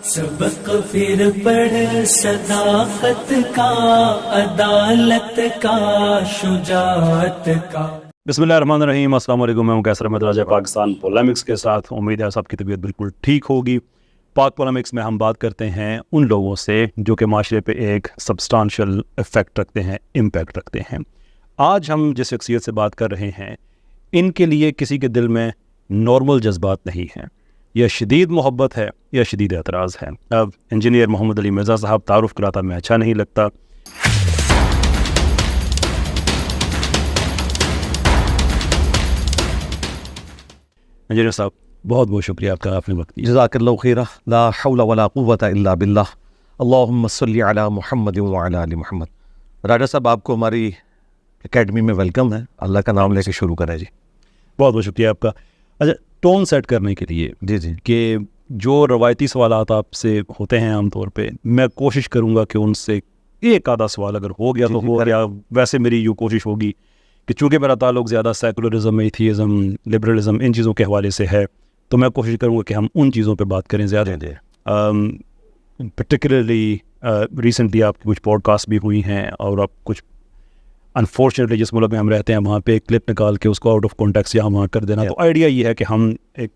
سبق پھر پڑھ صداقت کا، عدالت کا، شجاعت کا۔ بسم اللہ الرحمن الرحیم۔ السلام علیکم، میں ہوں کیسر احمد راجہ پاکستان پولیمکس کے ساتھ۔ امید ہے سب کی طبیعت بالکل ٹھیک ہوگی۔ پاک پولیمکس میں ہم بات کرتے ہیں ان لوگوں سے جو کہ معاشرے پہ ایک سبسٹانشل افیکٹ رکھتے ہیں، امپیکٹ رکھتے ہیں۔ آج ہم جس شخصیت سے بات کر رہے ہیں، ان کے لیے کسی کے دل میں نارمل جذبات نہیں ہیں، یا شدید محبت ہے یا شدید اعتراض ہے۔ اب انجینئر محمد علی مرزا صاحب، تعارف کراتا میں اچھا نہیں لگتا۔ انجینئر صاحب، بہت بہت شکریہ آپ کا، آپ نے وقت دیا۔ جزاک اللہ خیرہ، لا حول ولا قوت الا باللہ، اللہم صلی علی محمد وعلی آل محمد۔ راجہ صاحب، آپ کو ہماری اکیڈمی میں ویلکم ہے۔ اللہ کا نام لے کے شروع کریں جی۔ بہت بہت شکریہ آپ کا۔ اچھا، ٹون سیٹ کرنے کے لیے جی کہ جو روایتی سوالات آپ سے ہوتے ہیں عام طور پہ، میں کوشش کروں گا کہ ان سے ایک آدھا سوال اگر ہو گیا تو ہو گیا۔ ویسے میری یوں کوشش ہوگی کہ چونکہ میرا تعلق زیادہ سیکولرزم، ایتھیزم، لبرلزم، ان چیزوں کے حوالے سے ہے، تو میں کوشش کروں گا کہ ہم ان چیزوں پہ بات کریں زیادہ۔ پرٹیکولرلی ریسنٹلی آپ کی کچھ پوڈ کاسٹ بھی ہوئی ہیں، اور آپ کچھ انفارچونیٹلی جس ملک میں ہم رہتے ہیں وہاں پہ ایک کلپ نکال کے اس کو آؤٹ آف کانٹیکسٹ یہاں وہاں کر دینا۔ تو آئیڈیا یہ ہے کہ ہم ایک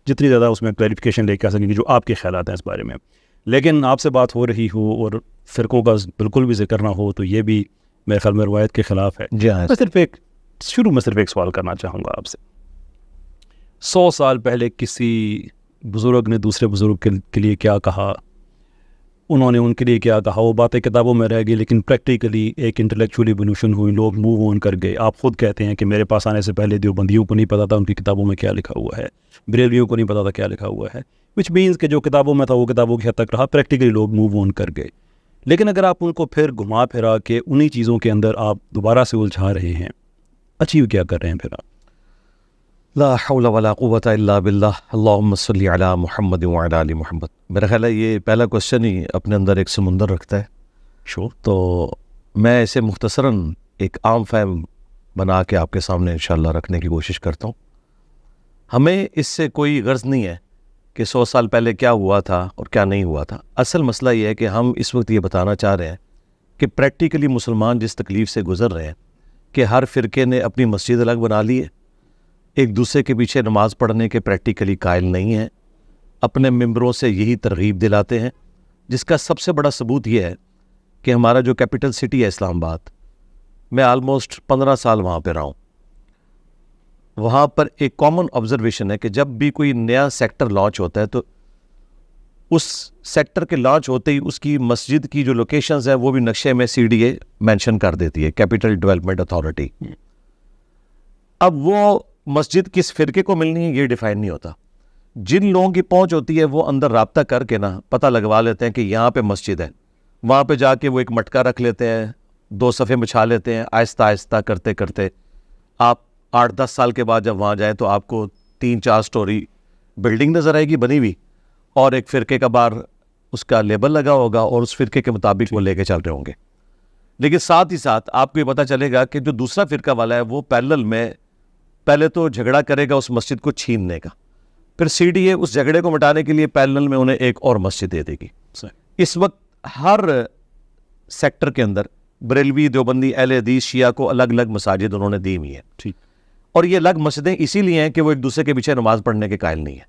جتنی زیادہ اس میں کلیریفیکیشن لے کے آ سکیں کہ جو آپ کے خیالات ہیں اس بارے میں۔ لیکن آپ سے بات ہو رہی ہو اور فرقوں کا بالکل بھی ذکر نہ ہو تو یہ بھی میرے خیال میں روایت کے خلاف ہے۔ جی ہاں، میں صرف ایک سوال کرنا چاہوں گا آپ سے۔ 100 سال پہلے کسی بزرگ نے دوسرے بزرگ کے لیے کیا کہا، انہوں نے ان کے لیے کیا کہا، وہ باتیں کتابوں میں رہ گئی، لیکن پریکٹیکلی ایک انٹلیکچولی ایوولوشن ہوئی، لوگ موو آن کر گئے۔ آپ خود کہتے ہیں کہ میرے پاس آنے سے پہلے دیوبندیوں کو نہیں پتا تھا ان کی کتابوں میں کیا لکھا ہوا ہے، بریلویوں کو نہیں پتا تھا کیا لکھا ہوا ہے، وچ مینس کہ جو کتابوں میں تھا وہ کتابوں کی حد تک رہا، پریکٹیکلی لوگ موو آن کر گئے۔ لیکن اگر آپ ان کو پھر گھما پھرا کے انہی چیزوں کے اندر آپ دوبارہ سے الجھا رہے ہیں، اچیو کیا کر رہے ہیں پھر آپ؟ لا حول ولا قوت الا باللہ، اللہم صلی علی محمد وعلی آل محمد۔ میرا خیال ہے یہ پہلا کوشچن ہی اپنے اندر ایک سمندر رکھتا ہے۔ تو میں اسے مختصراً ایک عام فہم بنا کے آپ کے سامنے انشاءاللہ رکھنے کی کوشش کرتا ہوں۔ ہمیں اس سے کوئی غرض نہیں ہے کہ 100 سال پہلے کیا ہوا تھا اور کیا نہیں ہوا تھا۔ اصل مسئلہ یہ ہے کہ ہم اس وقت یہ بتانا چاہ رہے ہیں کہ پریکٹیکلی مسلمان جس تکلیف سے گزر رہے ہیں کہ ہر فرقے نے اپنی مسجد الگ بنا لی ہے، ایک دوسرے کے پیچھے نماز پڑھنے کے پریکٹیکلی قائل نہیں ہیں، اپنے ممبروں سے یہی ترغیب دلاتے ہیں، جس کا سب سے بڑا ثبوت یہ ہے کہ ہمارا جو کیپٹل سٹی ہے اسلام آباد، میں آلموسٹ 15 سال وہاں پہ رہا ہوں۔ وہاں پر ایک کامن آبزرویشن ہے کہ جب بھی کوئی نیا سیکٹر لانچ ہوتا ہے تو اس سیکٹر کے لانچ ہوتے ہی اس کی مسجد کی جو لوکیشنز ہیں وہ بھی نقشے میں CDA مینشن کر دیتی ہے، کیپٹل ڈیولپمنٹ اتھارٹی۔ اب وہ مسجد کس فرقے کو ملنی ہے یہ ڈیفائن نہیں ہوتا۔ جن لوگوں کی پہنچ ہوتی ہے وہ اندر رابطہ کر کے پتہ لگوا لیتے ہیں کہ یہاں پہ مسجد ہے، وہاں پہ جا کے وہ ایک مٹکا رکھ لیتے ہیں، 2 صفحے بچھا لیتے ہیں، آہستہ آہستہ کرتے کرتے آپ 8-10 سال کے بعد جب وہاں جائیں تو آپ کو 3-4 سٹوری بلڈنگ نظر آئے گی بنی ہوئی، اور ایک فرقے کا باہر اس کا لیبل لگا ہوگا اور اس فرقے کے مطابق وہ لے کے چل رہے ہوں گے۔ لیکن ساتھ ہی ساتھ آپ کو یہ پتہ چلے گا کہ جو دوسرا فرقہ والا ہے وہ پیرلل میں پہلے تو جھگڑا کرے گا اس مسجد کو چھیننے کا، پھر CDA اس جھگڑے کو مٹانے کے لیے پیرلل میں انہیں ایک اور مسجد دے دے گی۔ اس وقت ہر سیکٹر کے اندر بریلوی، دیوبندی، اہل حدیث، شیعہ کو الگ الگ مساجد انہوں نے دی ہوئی ہیں، ٹھیک، اور یہ الگ مسجدیں اسی لیے ہیں کہ وہ ایک دوسرے کے پیچھے نماز پڑھنے کے قائل نہیں ہیں۔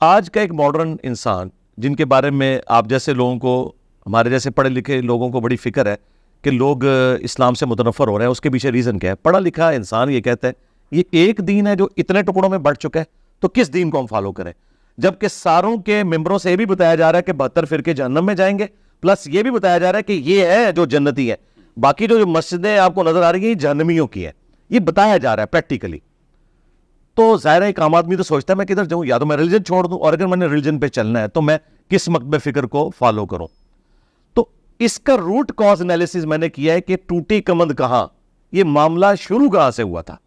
آج کا ایک ماڈرن انسان جن کے بارے میں آپ جیسے لوگوں کو، ہمارے جیسے پڑھے لکھے لوگوں کو بڑی فکر ہے کہ لوگ اسلام سے متنفر ہو رہے ہیں، اس کے پیچھے ریزن کیا ہے؟ پڑھا لکھا انسان یہ کہتا ہے یہ ایک دین ہے جو اتنے ٹکڑوں میں بڑھ چکا ہے، تو کس دین کو ہم فالو کریں؟ جبکہ ساروں کے ممبروں سے یہ بھی بتایا جا رہا ہے کہ 72 فرقے جہنم میں جائیں گے، پلس یہ بھی بتایا جا رہا ہے کہ یہ ہے جو جنتی ہے، باقی جو مسجدیں آپ کو نظر آ رہی ہیں جہنمیوں کی ہیں، یہ بتایا جا رہا ہے پریکٹیکلی۔ تو ظاہر ہے ایک عام آدمی تو سوچتا ہے میں کدھر جاؤں، یا تو میں ریلیجن چھوڑ دوں، اور اگر میں نے ریلیجن پہ چلنا ہے تو میں کس مکتب فکر کو فالو کروں؟ تو اس کا روٹ کاز انالیسس میں نے کیا ہے کہ ٹوٹی کمند کہاں، یہ معاملہ شروع کہاں سے ہوا تھا۔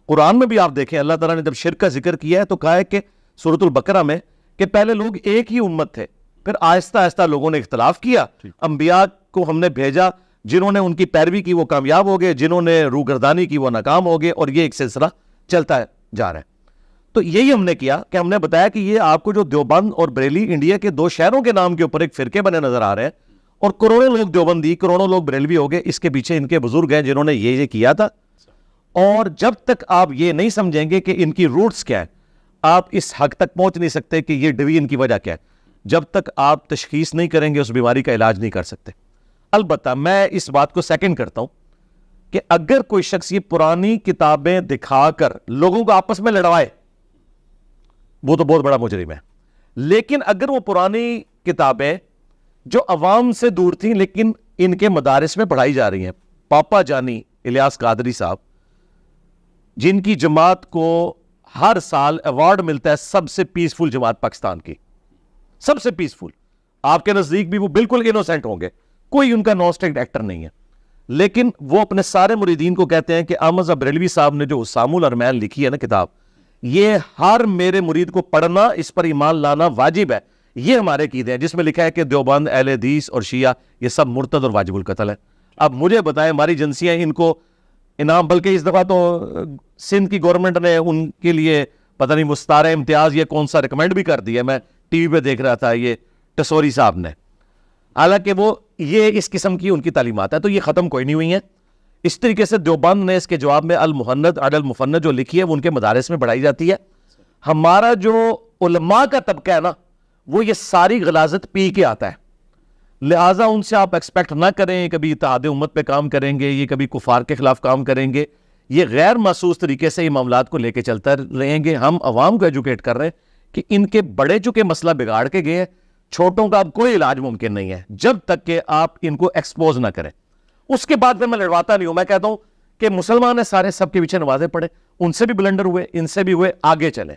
قرآن میں بھی آپ دیکھیں اللہ تعالیٰ نے جب شرک کا ذکر کیا ہے تو کہا ہے کہ سورۃ البقرہ میں کہ پہلے لوگ ایک ہی امت تھے، پھر آہستہ آہستہ لوگوں نے اختلاف کیا، انبیاء کو ہم نے بھیجا، جنہوں نے ان کی پیروی کی وہ کامیاب ہو گئے، جنہوں نے روگردانی کی وہ ناکام ہو گئے، اور یہ ایک سلسلہ چلتا جا رہا ہے۔ تو یہی ہم نے کیا کہ ہم نے بتایا کہ یہ آپ کو جو دیوبند اور بریلی انڈیا کے 2 شہروں کے نام کے اوپر ایک فرقے بنے نظر آ رہے ہیں, اور کروڑوں لوگ دیوبندی, کروڑوں لوگ بریلوی ہو گئے. اس کے پیچھے ان کے بزرگ ہیں جنہوں نے یہ کیا تھا. اور جب تک آپ یہ نہیں سمجھیں گے کہ ان کی روٹس کیا ہے, آپ اس حق تک پہنچ نہیں سکتے کہ یہ ڈویژن کی وجہ کیا ہے. جب تک آپ تشخیص نہیں کریں گے اس بیماری کا علاج نہیں کر سکتے. البتہ میں اس بات کو سیکنڈ کرتا ہوں کہ اگر کوئی شخص یہ پرانی کتابیں دکھا کر لوگوں کو آپس میں لڑوائے, وہ تو بہت بڑا مجرم ہے. لیکن اگر وہ پرانی کتابیں جو عوام سے دور تھیں لیکن ان کے مدارس میں پڑھائی جا رہی ہیں, پاپا جانی الیاس قادری صاحب جن کی جماعت کو ہر سال ایوارڈ ملتا ہے سب سے پیسفل جماعت پاکستان کی, سب سے پیسفل, آپ کے نزدیک بھی وہ بالکل انوسینٹ ہوں گے, کوئی ان کا نوسٹیک ایکٹر نہیں ہے, لیکن وہ اپنے سارے مریدین کو کہتے ہیں کہ احمد بریلوی صاحب نے جو اسام الارمین لکھی ہے نا کتاب, یہ ہر میرے مرید کو پڑھنا, اس پر ایمان لانا واجب ہے. یہ ہمارے عقیدے ہیں جس میں لکھا ہے کہ دیوبند, اہل حدیث اور شیعہ یہ سب مرتد اور واجب القتل ہے. اب مجھے بتائیں ہماری ایجنسیاں ان کو انعام, بلکہ اس دفعہ تو سندھ کی گورنمنٹ نے ان کے لیے پتہ نہیں مستعار امتیاز یہ کون سا ریکمینڈ بھی کر دیا. میں ٹی وی پہ دیکھ رہا تھا یہ ٹسوری صاحب نے, حالانکہ وہ یہ اس قسم کی ان کی تعلیمات ہے, تو یہ ختم کوئی نہیں ہوئی ہیں. اس طریقے سے دیوبند نے اس کے جواب میں المحند علی المفند جو لکھی ہے وہ ان کے مدارس میں پڑھائی جاتی ہے. ہمارا جو علماء کا طبقہ ہے نا وہ یہ ساری غلاظت پی کے آتا ہے, لہٰذا ان سے آپ ایکسپیکٹ نہ کریں کبھی اتحاد امت پہ کام کریں گے, یہ کبھی کفار کے خلاف کام کریں گے. یہ غیر محسوس طریقے سے یہ معاملات کو لے کے چلتا رہیں گے. ہم عوام کو ایجوکیٹ کر رہے ہیں کہ ان کے بڑے چکے مسئلہ بگاڑ کے گئے ہیں, چھوٹوں کا اب کوئی علاج ممکن نہیں ہے جب تک کہ آپ ان کو ایکسپوز نہ کریں. اس کے بعد پھر میں لڑواتا نہیں ہوں, میں کہتا ہوں کہ مسلمان ہیں سارے, سب کے پیچھے نمازیں پڑھیں, ان سے بھی بلنڈر ہوئے, ان سے بھی ہوئے, آگے چلیں.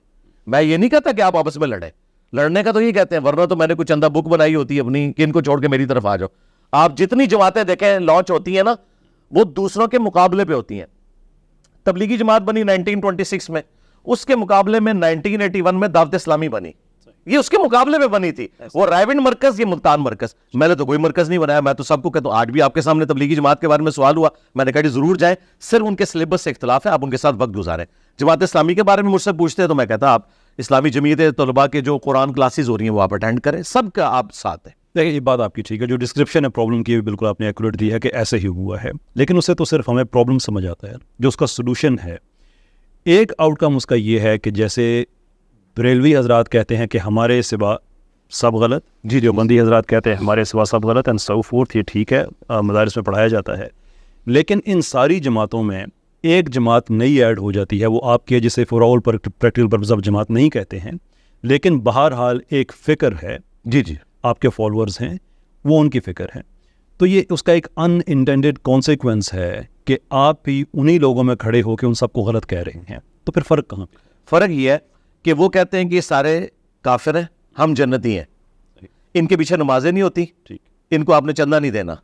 میں یہ نہیں کہتا کہ آپ آپس میں لڑیں, لڑنے کا تو یہ کہتے ہیں, ورنہ تو میں نے کوئی چندہ بک بنائی ہوتی ہے اپنی کہ ان کو چھوڑ کے میری طرف آ جاؤ. آپ جتنی جماعتیں دیکھیں لانچ ہوتی ہیں نا وہ دوسروں کے مقابلے پہ ہوتی ہیں. تبلیغی جماعت بنی 1926 میں, اس کے مقابلے میں 1981 میں دعوت اسلامی بنی, یہ اس کے مقابلے میں بنی تھی. وہ رائیونڈ مرکز, یہ ملتان مرکز. میں نے تو کوئی مرکز نہیں بنایا, میں تو سب کو کہتا ہوں. آج بھی آپ کے سامنے تبلیغی جماعت کے بارے میں سوال ہوا, میں نے کہا کہ ضرور جائیں, صرف ان کے سلیبس سے اختلاف ہے, آپ ان کے ساتھ وقت گزاریں. جماعت اسلامی کے بارے میں مجھ سے پوچھتے ہیں تو میں کہتا آپ اسلامی جمعیت طلباء کے جو قرآن کلاسز ہو رہی ہیں وہ آپ اٹینڈ کریں, سب کا آپ ساتھ ہیں. دیکھیں یہ بات آپ کی ٹھیک ہے, جو ڈسکرپشن ہے پرابلم کی بالکل آپ نے ایکوریٹ دی ہے کہ ایسے ہی ہوا ہے, لیکن اسے تو صرف ہمیں پرابلم سمجھ آتا ہے. جو اس کا سلوشن ہے, ایک آؤٹ کم اس کا یہ ہے کہ جیسے بریلوی حضرات کہتے ہیں کہ ہمارے سوا سب غلط, جی دیوبندی حضرات کہتے ہیں ہمارے سوا سب غلط, اینڈ سو فورتھ, یہ ٹھیک ہے مدارس میں پڑھایا جاتا ہے. لیکن ان ساری جماعتوں میں ایک جماعت نئی ایڈ ہو جاتی ہے, وہ آپ کے جسے for all practical purpose of جماعت نہیں کہتے ہیں, لیکن بہرحال ایک فکر ہے, جی جی آپ کے فالورز ہیں, وہ ان کی فکر ہے. تو یہ اس کا ایک ان انٹینڈیڈ کانسیکوینس ہے کہ آپ بھی انہی لوگوں میں کھڑے ہو کے ان سب کو غلط کہہ رہے ہیں. تو پھر فرق کہاں پہ؟ فرق یہ ہے کہ وہ کہتے ہیں کہ یہ سارے کافر ہیں, ہم جنتی ہیں, ان کے پیچھے نمازیں نہیں ہوتی, ان کو آپ نے چندہ نہیں دینا,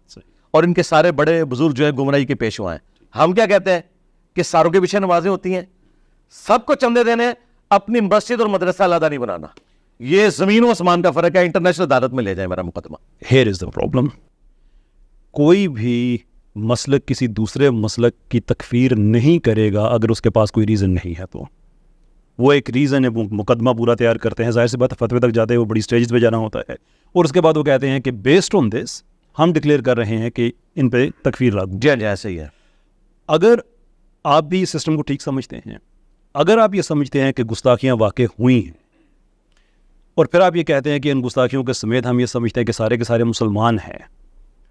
اور ان کے سارے بڑے بزرگ جو ہیں گمراہی کے پیشوا ہیں. ہم کیا کہتے ہیں کہ ساروں کے پیچھے نمازیں ہوتی ہیں, سب کو چندے دینے, اپنی مسجد اور مدرسہ علیحدہ نہیں بنانا. یہ زمین و آسمان کا فرق ہے, انٹرنیشنل عدالت میں لے جائیں میرا مقدمہ. Here is the problem. کوئی بھی مسلک کسی دوسرے مسلک کی تکفیر نہیں کرے گا اگر اس کے پاس کوئی ریزن نہیں ہے. تو وہ ایک ریزن ہے, مقدمہ پورا تیار کرتے ہیں, ظاہر سی بات فتوے تک جاتے ہیں, وہ بڑی سٹیجز پہ جانا ہوتا ہے, اور اس کے بعد وہ کہتے ہیں کہ بیسڈ آن دس ہم ڈکلیئر کر رہے ہیں کہ ان پہ تکفیر لاگو. جی جی ایسے ہی ہے. اگر آپ بھی اس سسٹم کو ٹھیک سمجھتے ہیں, اگر آپ یہ سمجھتے ہیں کہ گستاخیاں واقع ہوئی ہیں, اور پھر آپ یہ کہتے ہیں کہ ان گستاخیوں کے سمیت ہم یہ سمجھتے ہیں کہ سارے کے سارے مسلمان ہیں,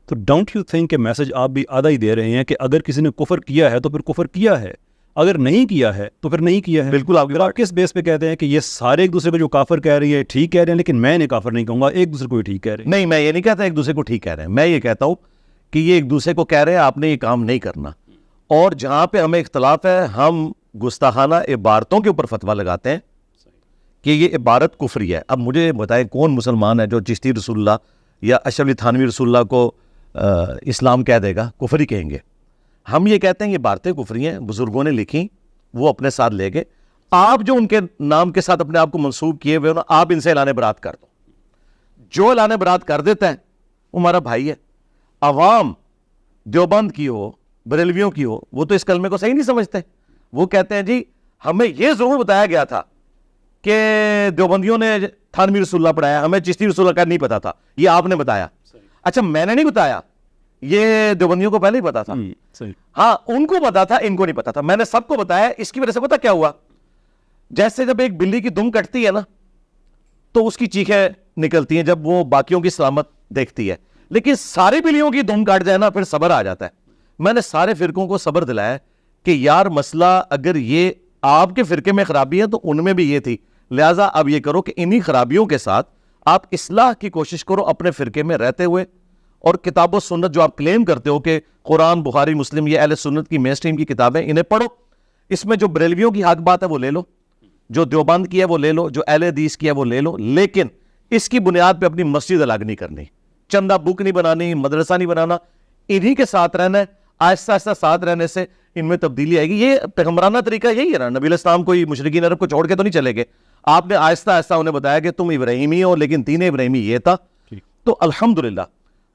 تو ڈونٹ یو تھنک کہ میسج آپ بھی آدھا ہی دے رہے ہیں کہ اگر کسی نے کفر کیا ہے تو پھر کفر کیا ہے, اگر نہیں کیا ہے تو پھر نہیں کیا ہے. بالکل. آپ کس بیس پہ کہتے ہیں کہ یہ سارے ایک دوسرے کو جو کافر کہہ رہی ہے ٹھیک کہہ رہے ہیں, لیکن میں نے کافر نہیں کہوں گا, ایک دوسرے کو ہی ٹھیک کہہ رہے ہیں؟ نہیں, میں یہ نہیں کہتا ایک دوسرے کو ٹھیک کہہ رہے ہیں, میں یہ کہتا ہوں کہ یہ ایک دوسرے کو کہہ رہے ہیں آپ نے یہ کام نہیں کرنا, اور جہاں پہ ہمیں اختلاف ہے ہم گستاخانہ عبارتوں کے اوپر فتویٰ لگاتے ہیں کہ یہ عبارت کفری ہے. اب مجھے بتائیں کون مسلمان ہے جو چشتی رسول اللہ یا اشرف علی تھانوی رسول اللہ کو اسلام کہہ دے گا؟ کفری کہیں گے. ہم یہ کہتے ہیں یہ عبارتیں کفری ہیں, بزرگوں نے لکھی, وہ اپنے ساتھ لے گئے. آپ جو ان کے نام کے ساتھ اپنے آپ کو منسوب کیے ہوئے ہو نا, آپ ان سے اعلان برات کر دو. جو اعلان برات کر دیتا ہے وہ ہمارا بھائی ہے. عوام دیوبند کی ہو, بریلویوں کی ہو, وہ تو اس کلمے کو صحیح نہیں سمجھتے. وہ کہتے ہیں جی ہمیں یہ ضرور بتایا گیا تھا کہ دیوبندیوں نے تھانوی رسول اللہ پڑھایا, ہمیں چشتی رسول اللہ کا نہیں پتا تھا, یہ آپ نے بتایا. اچھا میں نے نہیں بتایا, یہ دیوبندیوں کو پہلے ہی پتا تھا. ہاں ان کو پتا تھا, ان کو نہیں پتا تھا. میں نے سب کو بتایا. اس کی وجہ سے پتا کیا ہوا, جیسے جب ایک بلی کی دم کٹتی ہے نا تو اس کی چیخیں نکلتی ہیں جب وہ باقیوں کی سلامت دیکھتی ہے, لیکن سارے بلیوں کی دم کاٹ جائے نا پھر صبر آ جاتا ہے. میں نے سارے فرقوں کو صبر دلایا کہ یار مسئلہ اگر یہ آپ کے فرقے میں خرابی ہے تو ان میں بھی یہ تھی, لہٰذا اب یہ کرو کہ انہی خرابیوں کے ساتھ آپ اصلاح کی کوشش کرو اپنے فرقے میں رہتے ہوئے, اور کتاب و سنت جو آپ کلیم کرتے ہو کہ قرآن, بخاری, مسلم, یہ اہل سنت کی مین اسٹریم کی کتابیں, انہیں پڑھو. اس میں جو بریلویوں کی حق بات ہے وہ لے لو, جو دیوبند کی ہے وہ لے لو, جو اہل حدیث کی ہے وہ لے لو, لیکن اس کی بنیاد پہ اپنی مسجد الگ نہیں کرنی, چندہ بک نہیں بنانی, مدرسہ نہیں بنانا, انہی کے ساتھ رہنا ہے. آہستہ آہستہ ساتھ رہنے سے ان میں تبدیلی آئے گی. یہ پیغمبرانہ طریقہ یہی ہے نا, نبی علیہ السلام کوئی مشرکین عرب کو چھوڑ کے تو نہیں چلے گئے, آپ نے آہستہ آہستہ انہیں بتایا کہ تم ابراہیمی ہو, لیکن دین ابراہیمی یہ تھا. تو الحمدللہ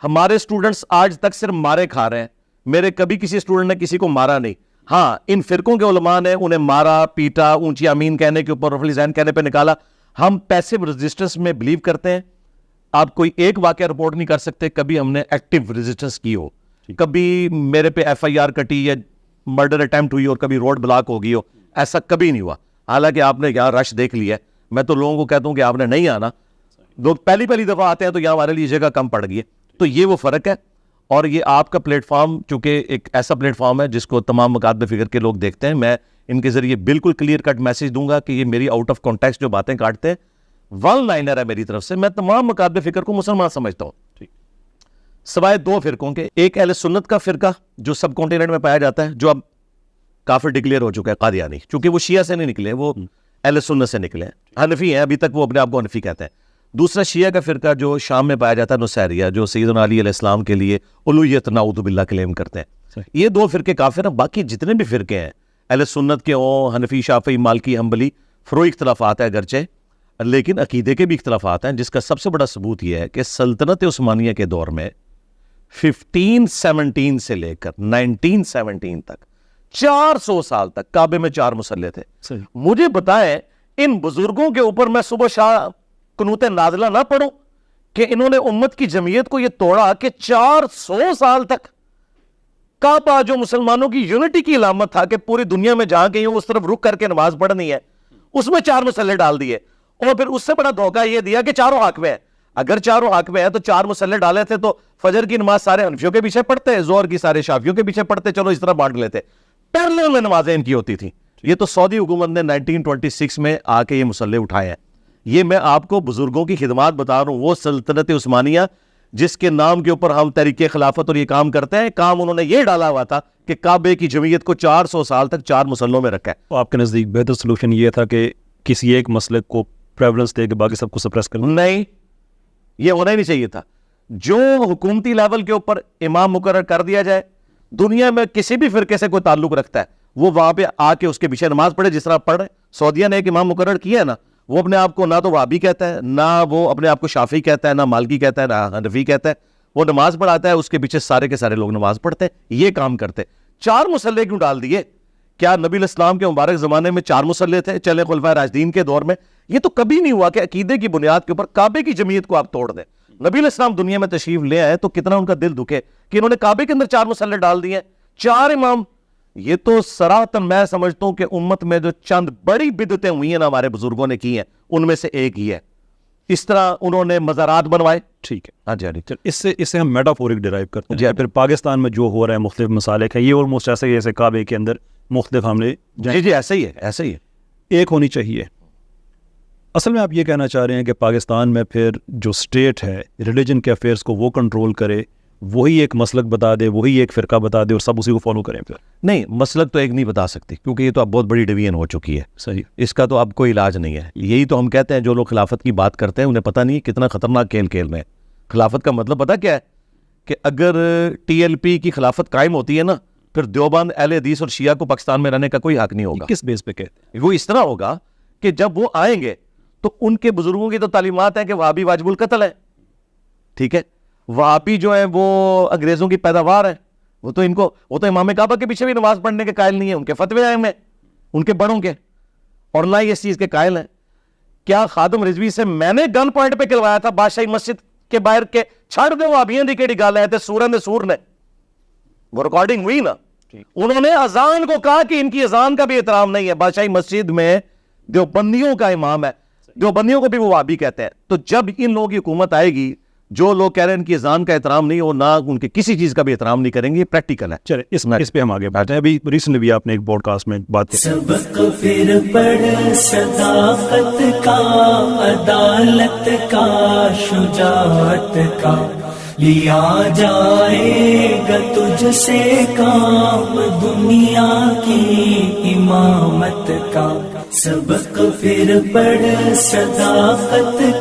ہمارے اسٹوڈنٹس آج تک صرف مارے کھا رہے ہیں. میرے کبھی کسی اسٹوڈنٹ نے کسی کو مارا نہیں. ہاں ان فرقوں کے علماء نے انہیں مارا پیٹا, اونچی آمین کہنے کے اوپر, رفع الذہن کہنے پہ نکالا. ہم پیسیو ریزسٹنس میں بلیو کرتے ہیں. آپ کوئی ایک واقعہ رپورٹ نہیں کر سکتے کبھی ہم نے ایکٹیو ریزسٹنس کی ہو, کبھی میرے پہ ایف آئی آر کٹی یا مرڈر اٹیمپٹ ہوئی اور کبھی روڈ بلاک ہو گئی ہو, ایسا کبھی نہیں ہوا. حالانکہ آپ نے یہاں رش دیکھ لیا ہے. میں تو لوگوں کو کہتا ہوں کہ آپ نے نہیں آنا, لوگ پہلی دفعہ آتے ہیں تو یہاں ہمارے لیے جگہ کم پڑ گئی ہے. تو یہ وہ فرق ہے. اور یہ آپ کا پلیٹ فارم چونکہ ایک ایسا پلیٹ فارم ہے جس کو تمام مکاتب فکر کے لوگ دیکھتے ہیں, میں ان کے ذریعے بالکل کلیئر کٹ میسج دوں گا کہ یہ میری آؤٹ آف کانٹیکسٹ جو باتیں کاٹتے ہیں ون لائنر ہے میری طرف سے. میں تمام مکاتب فکر کو مسلمان سمجھتا ہوں سوائے دو فرقوں کے. ایک اہل سنت کا فرقہ جو سب کانٹیننٹ میں پایا جاتا ہے, جو اب کافر ڈکلیئر ہو چکا ہے, قادیانی, چونکہ وہ شیعہ سے نہیں نکلے, وہ اہل سنت سے نکلے ہیں, حنفی ہیں, ابھی تک وہ اپنے آپ کو حنفی کہتے ہیں. دوسرا شیعہ کا فرقہ جو شام میں پایا جاتا ہے, نصیریہ, جو سیدنا علی علیہ السلام کے لیے الوہیت نعوذ باللہ کلیم کرتے ہیں. یہ دو فرقے کافر ہیں. باقی جتنے بھی فرقے ہیں اہل سنت کے ہوں, حنفی, شافعی, مالکی, حنبلی, فروعی اختلافات ہیں اگرچہ, لیکن عقیدے کے بھی اختلافات ہیں, جس کا سب سے بڑا ثبوت یہ ہے کہ سلطنت عثمانیہ کے دور میں 1517 سے لے کر 1917 تک 400 سال تک کعبے میں 4 مصلے تھے. مجھے بتائیں ان بزرگوں کے اوپر میں صبح شام قنوت نازلہ نہ پڑھوں کہ انہوں نے امت کی جمعیت کو یہ توڑا کہ 400 سال تک کعبہ جو مسلمانوں کی یونٹی کی علامت تھا کہ پوری دنیا میں جہاں کہیں اس طرف رک کر کے نماز پڑھنی ہے, اس میں 4 مصلے ڈال دیے. اور پھر اس سے بڑا دھوکہ یہ دیا کہ چاروں حق میں ہے. اگر چاروں حق میں ہے تو 4 مصلے ڈالے تھے تو فجر کی نماز سارے حنفیوں کے پیچھے پڑھتے, ظہر کی سارے شافیوں کے پیچھے پڑھتے, چلو اس طرح بانٹ لیتے. پیرلل میں نمازیں ان کی ہوتی تھیں. یہ تو سعودی حکومت نے 1926 میں آ کے یہ مصلے اٹھائے ہیں. یہ میں آپ کو بزرگوں کی خدمات بتا رہا ہوں. وہ سلطنت عثمانیہ جس کے نام کے اوپر ہم تحریک خلافت اور یہ کام کرتے ہیں, کام انہوں نے یہ ڈالا ہوا تھا کہ کعبے کی جمعیت کو 400 سال تک 4 مصلوں میں رکھا ہے. تو آپ کے نزدیک بہتر سلوشن یہ تھا کہ کسی ایک مسئلے کو پریولنس دے کے باقی سب کو سپریس کرنا؟ نہیں, یہ ہونا ہی نہیں چاہیے تھا. جو حکومتی لیول کے اوپر امام مقرر کر دیا جائے, دنیا میں کسی بھی فرقے سے کوئی تعلق رکھتا ہے وہ وہاں پہ آ کے اس کے پیچھے نماز پڑھے جس طرح پڑھ رہے. سعودیہ نے ایک امام مقرر کیا ہے نا, وہ اپنے آپ کو نہ تو وہابی کہتا ہے, نہ وہ اپنے آپ کو شافعی کہتا ہے, نہ مالکی کہتا ہے, نہ حنفی کہتا ہے. وہ نماز پڑھاتا ہے, اس کے پیچھے سارے کے سارے لوگ نماز پڑھتے ہیں. یہ کام کرتے. 4 مصلے کیوں ڈال دیے؟ کیا نبی علیہ السلام کے مبارک زمانے میں 4 مصلے تھے؟ چلے خلفائے راشدین کے دور میں یہ تو کبھی نہیں ہوا کہ عقیدے کی بنیاد کے اوپر کعبے کی جمعیت کو آپ توڑ دیں. نبی علیہ السلام دنیا میں تشریف لے آئے تو کتنا ان کا دل دکھے کہ انہوں نے کعبے کے اندر 4 مصلے ڈال دیے, 4 امام. یہ تو صراحتاً میں سمجھتا ہوں کہ امت میں جو چند بڑی بدعتیں ہوئی ہیں نا ہمارے بزرگوں نے کی ہیں, ان میں سے ایک ہی ہے. اس طرح انہوں نے مزارات بنوائے. ٹھیک ہے, ہاں جی, اس سے ہم میٹافورک ڈرائیو کرتے ہیں. پھر پاکستان میں جو ہو رہا ہے مختلف مسالک ہیں, یہ آلموسٹ ایسے ہی جیسے کعبے کے اندر مختلف حملے. جی ایسا ہی ہے, ایسا ہی ہے. ایک ہونی چاہیے. اصل میں آپ یہ کہنا چاہ رہے ہیں کہ پاکستان میں پھر جو اسٹیٹ ہے ریلیجن کے افیئرس کو وہ کنٹرول کرے, وہی ایک مسلک بتا دے, وہی ایک فرقہ بتا دے اور سب اسی کو فالو کریں؟ پھر نہیں, مسلک تو ایک نہیں بتا سکتی کیونکہ یہ تو اب بہت بڑی ڈویژن ہو چکی ہے. صحیح, اس کا تو اب کوئی علاج نہیں ہے. یہی تو ہم کہتے ہیں جو لوگ خلافت کی بات کرتے ہیں انہیں پتہ نہیں کتنا خطرناک کھیل کھیل میں. خلافت کا مطلب پتہ کیا ہے کہ اگر ٹی ایل پی کی خلافت قائم ہوتی ہے نا, پھر دیوبند, اہل حدیث اور شیعہ کو پاکستان میں رہنے کا کوئی حق نہیں ہوگا. کس بیس پہ کہتے ہیں؟ وہ اس طرح ہوگا کہ جب وہ آئیں گے تو ان کے بزرگوں کی تو تعلیمات ہیں کہ وہابی واجب القتل ہے. ٹھیک ہے, وہابی جو ہے وہ انگریزوں کی پیداوار ہے. وہ تو امام کعبہ کے پیچھے بھی نماز پڑھنے کے قائل نہیں ہے. ان کے فتوے ہیں ان کے بڑوں کے, اور نہ ہی اس چیز کے قائل ہیں. کیا خادم رضوی سے میں نے گن پوائنٹ پہ کھلوایا تھا بادشاہی مسجد کے باہر کے چھڑ دے وہ ابھی دی کیڑی گل ہے تے سورن دے سور نے وہ ریکارڈنگ ہوئی نا. انہوں نے اذان کو کہا کہ ان کی اذان کا بھی احترام نہیں ہے. بادشاہی مسجد میں دیوبندیوں کا امام ہے, دیوبندیوں کو بھی وہ وہابی کہتے ہیں. تو جب ان لوگوں کی حکومت آئے گی, جو لوگ کہہ رہے ہیں ان کی اذان کا احترام نہیں, وہ نہ ان کے کسی چیز کا بھی احترام نہیں کریں گے. یہ پریکٹیکل ہے. چلے اس پہ ہم آگے بڑھتے ہیں. ابھی ریسنٹلی بھی آپ نے ایک پوڈ کاسٹ میں بات کی. سبق پھر پڑھ صداقت کا, عدالت کا, شجاعت کا, لیا جائے گا تجھ سے کام دنیا کی امامت کا. سبق پھر پڑھ صداقت